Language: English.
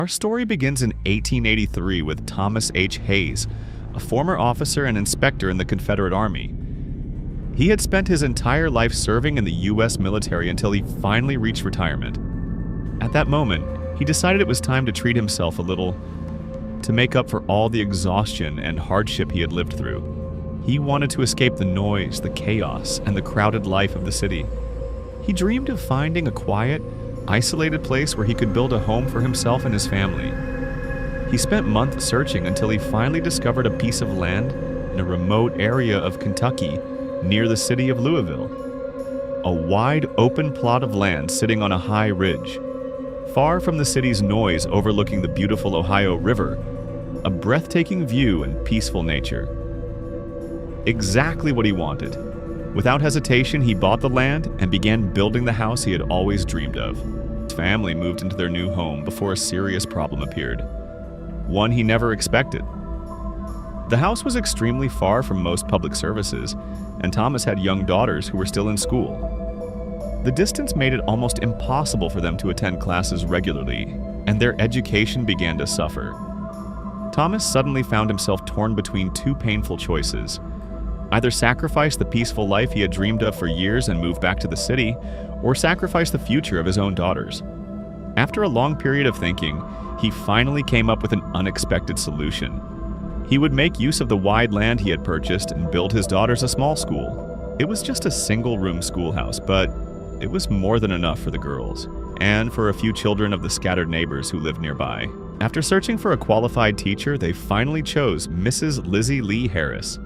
Our story begins in 1883 with Thomas H. Hayes, a former officer and inspector in the Confederate Army. He had spent his entire life serving in the U.S. military until he finally reached retirement. At that moment, he decided it was time to treat himself a little to make up for all the exhaustion and hardship he had lived through. He wanted to escape the noise, the chaos, and the crowded life of the city. He dreamed of finding a quiet, isolated place where he could build a home for himself and his family. He spent months searching until he finally discovered a piece of land in a remote area of Kentucky near the city of Louisville. A wide, open plot of land sitting on a high ridge. Far from the city's noise overlooking the beautiful Ohio River, a breathtaking view and peaceful nature. Exactly what he wanted. Without hesitation, he bought the land and began building the house he had always dreamed of. His family moved into their new home before a serious problem appeared. One he never expected. The house was extremely far from most public services, and Thomas had young daughters who were still in school. The distance made it almost impossible for them to attend classes regularly, and their education began to suffer. Thomas suddenly found himself torn between two painful choices. Either sacrifice the peaceful life he had dreamed of for years and move back to the city, or sacrifice the future of his own daughters. After a long period of thinking, he finally came up with an unexpected solution. He would make use of the wide land he had purchased and build his daughters a small school. It was just a single-room schoolhouse, but it was more than enough for the girls, and for a few children of the scattered neighbors who lived nearby. After searching for a qualified teacher, they finally chose Mrs. Lizzie Lee Harris.